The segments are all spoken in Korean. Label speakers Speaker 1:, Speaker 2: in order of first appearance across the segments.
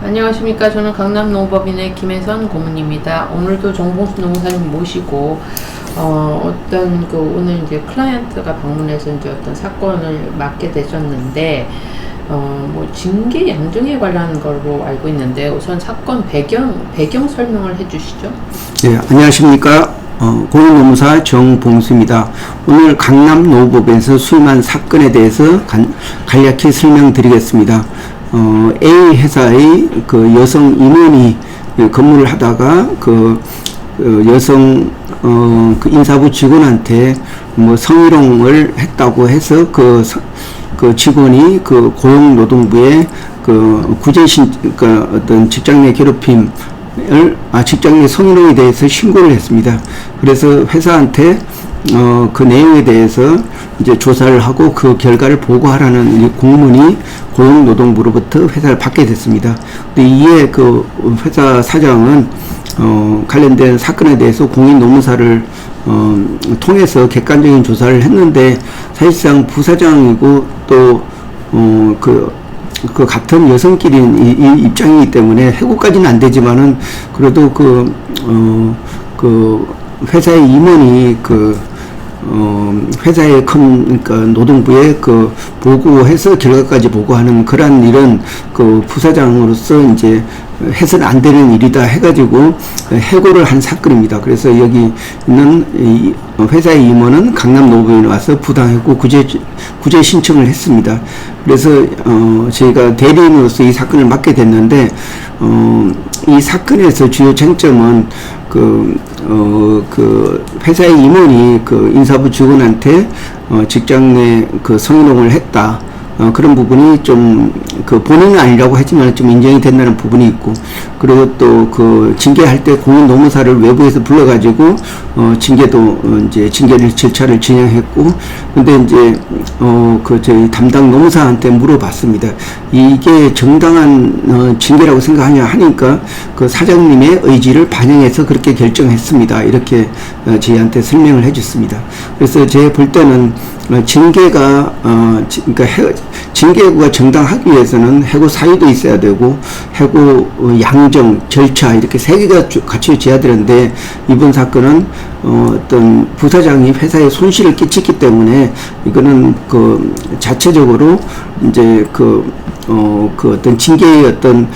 Speaker 1: 안녕하십니까. 저는 강남노법인의 김혜선 고문입니다. 오늘도 정봉수 노무사님 모시고 어떤 오늘 이제 클라이언트가 방문해서 이제 어떤 사건을 맡게 되셨는데 징계 양중에 관련한 걸로 알고 있는데 우선 사건 배경 설명을 해주시죠.
Speaker 2: 네, 안녕하십니까. 고문노무사 정봉수입니다. 오늘 강남노법에서 수임한 사건에 대해서 간략히 설명드리겠습니다. A 회사의 그 여성 임원이 근무를 하다가 여성 그 인사부 직원한테 성희롱을 했다고 해서 그 직원이 고용노동부에 어떤 직장 내 괴롭힘 직장 내 성희롱에 대해서 신고를 했습니다. 그래서 회사한테 그 내용에 대해서 이제 조사를 하고 그 결과를 보고하라는 이 공문이 고용노동부로부터 회사를 받게 됐습니다. 근데 이에 그 회사 사장은 관련된 사건에 대해서 공인노무사를 통해서 객관적인 조사를 했는데 사실상 부사장이고 또 그 같은 여성끼리 이 입장이기 때문에 해고까지는 안 되지만은 그래도 회사의 임원이 회사의 그러니까 노동부에 보고해서 결과까지 보고하는 그런 일은 부사장으로서 이제 해서는 안 되는 일이다 해가지고 해고를 한 사건입니다. 그래서 여기 있는 회사의 임원은 강남노법인에 와서 부당해고 구제 신청을 했습니다. 그래서 저희가 대리인으로서 이 사건을 맡게 됐는데 이 사건에서 주요 쟁점은 회사의 임원이 인사부 직원한테 직장 내 성희롱을 했다. 그런 부분이 좀 본인은 아니라고 하지만 좀 인정이 된다는 부분이 있고, 그리고 또 징계할 때 공인노무사를 외부에서 불러가지고 이제 징계를 절차를 진행했고, 근데 이제 저희 담당 노무사한테 물어봤습니다. 이게 정당한 징계라고 생각하냐 하니까 사장님의 의지를 반영해서 그렇게 결정했습니다. 이렇게 저희한테 설명을 해줬습니다. 그래서 제가 볼 때는 징계가 징계가 정당하기 위해서는 해고 사유도 있어야 되고 해고 양정 절차 이렇게 세 개가 갖춰져야 되는데, 이번 사건은 어떤 부사장이 회사에 손실을 끼쳤기 때문에 이거는 자체적으로 이제 어떤 징계의 어떤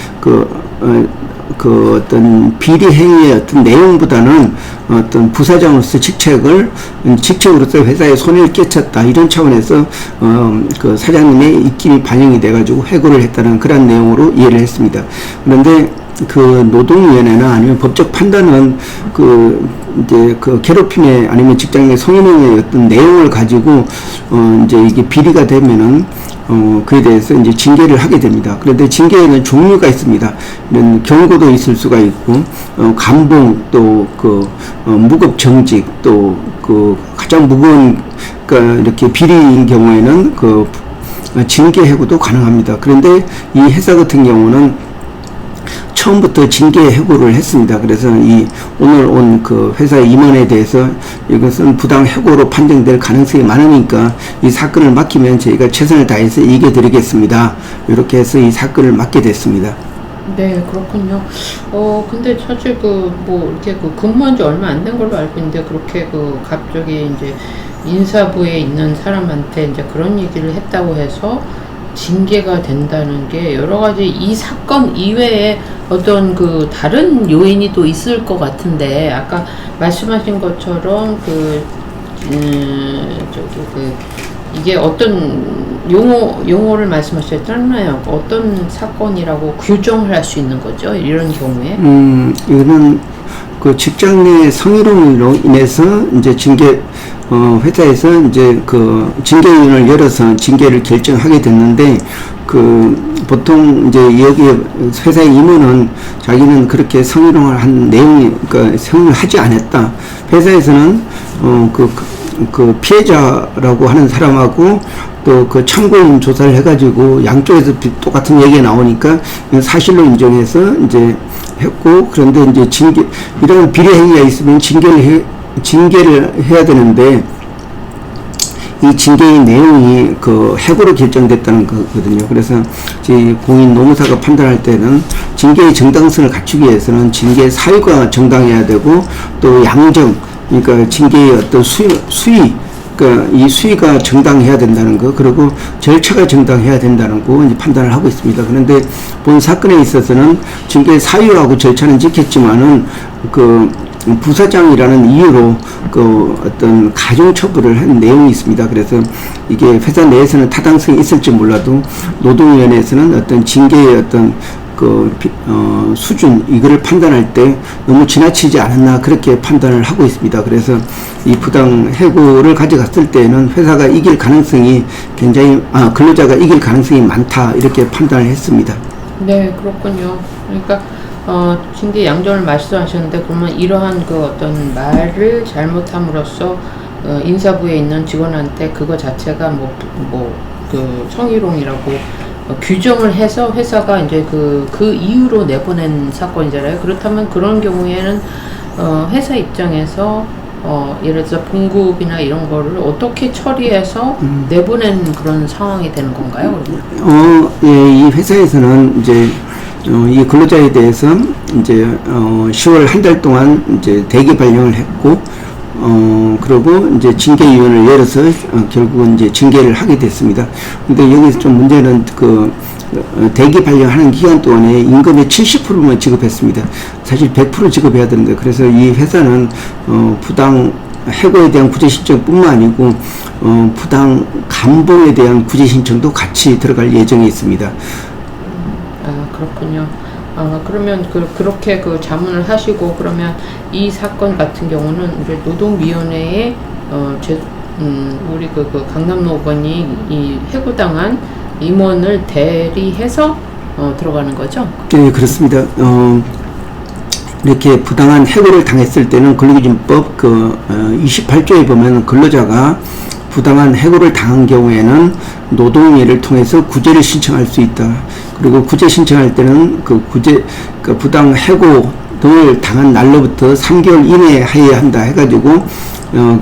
Speaker 2: 비리 행위의 어떤 내용보다는 어떤 부사장으로서 직책으로서 회사에 손해를 끼쳤다, 이런 차원에서 사장님의 입김이 반영이 돼가지고 해고를 했다는 그런 내용으로 이해를 했습니다. 그런데 노동위원회나 아니면 법적 판단은 이제 괴롭힘에 아니면 직장 내 성희롱의 어떤 내용을 가지고 이제 이게 비리가 되면은 그에 대해서 이제 징계를 하게 됩니다. 그런데 징계에는 종류가 있습니다. 이런 경고도 있을 수가 있고, 감봉, 또 무급 정직, 또 가장 무거운 이렇게 비리인 경우에는 징계 해고도 가능합니다. 그런데 이 회사 같은 경우는 처음부터 징계 해고를 했습니다. 그래서 오늘 온 회사의 임원에 대해서 이것은 부당 해고로 판정될 가능성이 많으니까 이 사건을 맡기면 저희가 최선을 다해서 이겨드리겠습니다. 이렇게 해서 이 사건을 맡게 됐습니다.
Speaker 1: 네, 그렇군요. 근데 사실 이렇게 근무한 지 얼마 안 된 걸로 알고 있는데, 그렇게 갑자기 이제 인사부에 있는 사람한테 이제 그런 얘기를 했다고 해서 징계가 된다는 게 여러 가지 이 사건 이외에 어떤 다른 요인이 또 있을 것 같은데, 아까 말씀하신 것처럼 이게 어떤 용어를 말씀하셨잖아요. 어떤 사건이라고 규정을 할 수 있는 거죠, 이런 경우에?
Speaker 2: 이거는 직장 내 성희롱으로 인해서 이제 회사에서 이제 징계위원회를 열어서 징계를 결정하게 됐는데, 보통 이제 여기 회사의 임원은 자기는 그렇게 성희롱을 한 내용이, 성희롱을 하지 않았다. 회사에서는 피해자라고 하는 사람하고 또 참고인 조사를 해가지고 양쪽에서 똑같은 얘기가 나오니까 사실로 인정해서 이제 했고, 그런데 이제 이런 비리 행위가 있으면 징계를 해야 되는데, 이 징계의 내용이 해고로 결정됐다는 거거든요. 그래서 저희 공인 노무사가 판단할 때는 징계의 정당성을 갖추기 위해서는 징계 사유가 정당해야 되고 또 양정, 그러니까 징계의 어떤 수위, 그러니까 이 수위가 정당해야 된다는 거, 그리고 절차가 정당해야 된다는 거 이제 판단을 하고 있습니다. 그런데 본 사건에 있어서는 징계 사유하고 절차는 지켰지만은 그 부사장이라는 이유로 그 어떤 가중처벌을 한 내용이 있습니다. 그래서 이게 회사 내에서는 타당성이 있을지 몰라도 노동위원회에서는 어떤 징계의 어떤 수준, 이거를 판단할 때 너무 지나치지 않았나 그렇게 판단을 하고 있습니다. 그래서 이 부당 해고를 가져갔을 때는 회사가 이길 가능성이 굉장히, 근로자가 이길 가능성이 많다 이렇게 판단을 했습니다.
Speaker 1: 네, 그렇군요. 그러니까 징계 양정을 말씀하셨는데, 그러면 이러한 그 어떤 말을 잘못함으로써 인사부에 있는 직원한테 그거 자체가 그 성희롱이라고 규정을 해서 회사가 이제 그 이유로 내보낸 사건이잖아요. 그렇다면 그런 경우에는 회사 입장에서 예를 들어서 봉급이나 이런 거를 어떻게 처리해서 내보낸 그런 상황이 되는 건가요?
Speaker 2: 예, 이 회사에서는 이제 이 근로자에 대해서 이제 10월 한 달 동안 이제 대기 발령을 했고, 그리고 이제 징계위원회를 열어서 결국은 이제 징계를 하게 됐습니다. 근데 여기서 좀 문제는 대기 발령하는 기간 동안에 임금의 70%만 지급했습니다. 사실 100% 지급해야 되는데, 그래서 이 회사는 부당 해고에 대한 구제 신청뿐만 아니고 부당 감봉에 대한 구제 신청도 같이 들어갈 예정이 있습니다.
Speaker 1: 그렇군요. 그러면 그렇게 자문을 하시고, 그러면 이 사건 같은 경우는 우리 노동위원회에 우리 강남노원이 이 해고당한 임원을 대리해서 들어가는 거죠?
Speaker 2: 네, 그렇습니다. 이렇게 부당한 해고를 당했을 때는 근로기준법 28조에 보면 근로자가 부당한 해고를 당한 경우에는 노동위를 통해서 구제를 신청할 수 있다. 그리고 구제 신청할 때는 부당 해고 등을 당한 날로부터 3개월 이내에 해야 한다 해가지고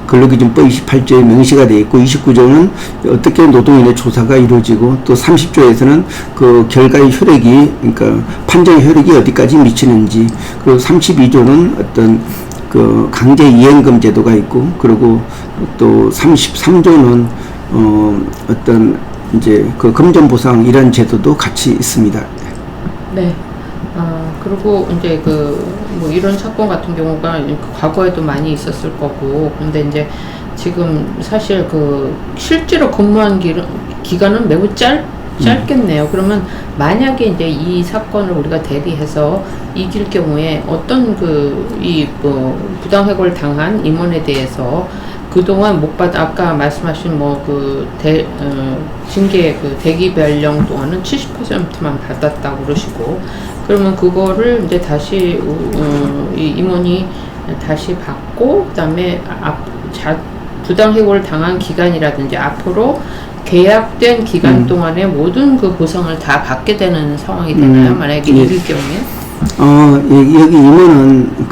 Speaker 2: 근로기준법 28조에 명시가 되어 있고, 29조는 어떻게 노동인의 조사가 이루어지고, 또 30조에서는 그 결과의 효력이, 그러니까 판정의 효력이 어디까지 미치는지, 그리고 32조는 어떤 강제 이행금 제도가 있고, 그리고 또 33조는 어떤 이제 금전 보상 이런 제도도 같이 있습니다.
Speaker 1: 네. 그리고 이제 이런 사건 같은 경우가 과거에도 많이 있었을 거고, 근데 이제 지금 사실 실제로 근무한 기간은 매우 짧겠네요. 그러면 만약에 이제 이 사건을 우리가 대비해서 이길 경우에 어떤 부당해고를 당한 임원에 대해서 그동안 못 아까 말씀하신 징계 대기 발령 동안은 70%만 받았다고 그러시고, 그러면 그거를 이제 다시 이 임원이 다시 받고, 그다음에 부당해고를 당한 기간이라든지 앞으로 계약된 기간 동안에 모든 보상을 다 받게 되는 상황이 되나요? 만약에 이길 경우에?
Speaker 2: 여기 임원은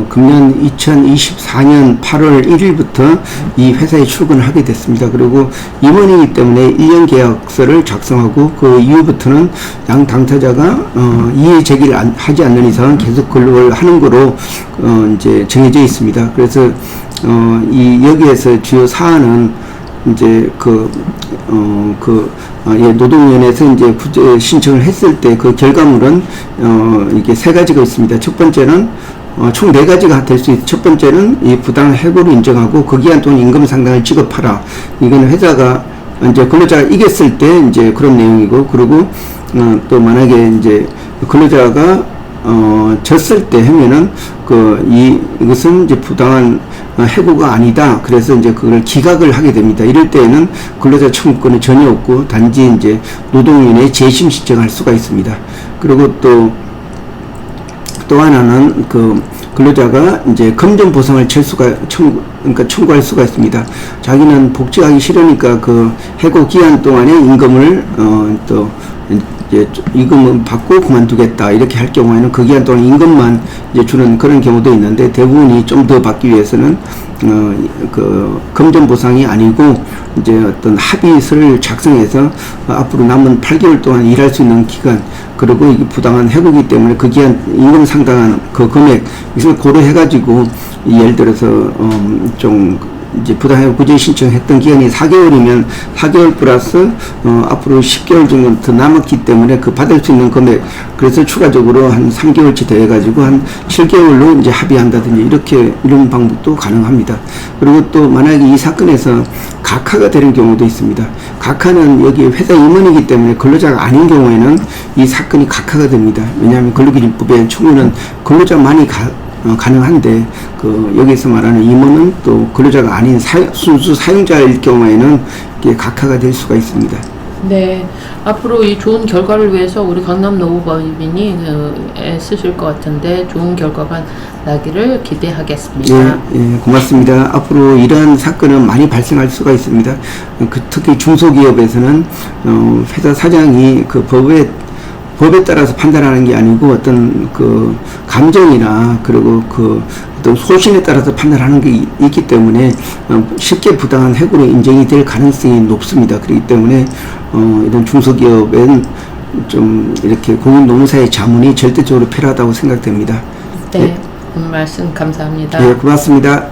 Speaker 2: 금년 2024년 8월 1일부터 이 회사에 출근을 하게 됐습니다. 그리고 임원이기 때문에 1년 계약서를 작성하고, 그 이후부터는 양 당사자가 이의 제기를 하지 않는 이상은 계속 근로를 하는 거로 이제 정해져 있습니다. 그래서 여기에서 주요 사안은 이제 노동위원회에서 이제 구제 신청을 했을 때 그 결과물은 이게 세 가지가 있습니다. 첫 번째는 총 네 가지가 될 수 있습니다. 첫 번째는 이 부당 해고를 인정하고 그 기간 동안 임금 상당을 지급하라. 이거는 회사가 이제 근로자가 이겼을 때 이제 그런 내용이고, 그리고 또 만약에 이제 근로자가 졌을 때 하면은 이것은 이제 부당한 해고가 아니다. 그래서 이제 그걸 기각을 하게 됩니다. 이럴 때에는 근로자 청구권은 전혀 없고 단지 이제 노동위원회에 재심 신청할 수가 있습니다. 그리고 또 하나는 근로자가 이제 금전 보상을 청구할 수가 있습니다. 자기는 복직하기 싫으니까 해고 기간 동안에 임금을 이제 임금은 받고 그만두겠다 이렇게 할 경우에는 그 기간 동안 임금만 이제 주는 그런 경우도 있는데, 대부분이 좀 더 받기 위해서는 그 금전 보상이 아니고 이제 어떤 합의서를 작성해서 앞으로 남은 8개월 동안 일할 수 있는 기간, 그리고 이게 부당한 해고이기 때문에 그 기간 임금 상당한 그 금액 이걸 고려해가지고 예를 들어서 좀 이제 부당해고 구제 신청했던 기간이 4개월이면 4개월 플러스 앞으로 10개월 정도 더 남았기 때문에 그 받을 수 있는 금액, 그래서 추가적으로 한 3개월치 더해 가지고 한 7개월로 이제 합의한다든지 이렇게 이런 방법도 가능합니다. 그리고 또 만약에 이 사건에서 각하가 되는 경우도 있습니다. 각하는 여기 회사 임원이기 때문에 근로자가 아닌 경우에는 이 사건이 각하가 됩니다. 왜냐하면 근로기준법의 청구는 근로자만이 가능한데, 여기서 말하는 임원은 또 근로자가 아닌 순수 사용자일 경우에는 이게 각하가 될 수가 있습니다.
Speaker 1: 네, 앞으로 이 좋은 결과를 위해서 우리 강남 노무법인이 애쓰실 것 같은데 좋은 결과가 나기를 기대하겠습니다.
Speaker 2: 예, 고맙습니다. 앞으로 이러한 사건은 많이 발생할 수가 있습니다. 특히 중소기업에서는 회사 사장이 그 법에 따라서 판단하는 게 아니고 어떤 그 감정이나 그리고 그 어떤 소신에 따라서 판단하는 게 있기 때문에 쉽게 부당한 해고로 인정이 될 가능성이 높습니다. 그렇기 때문에 이런 중소기업엔 좀 이렇게 공인노무사의 자문이 절대적으로 필요하다고 생각됩니다.
Speaker 1: 네, 말씀 감사합니다.
Speaker 2: 네, 고맙습니다.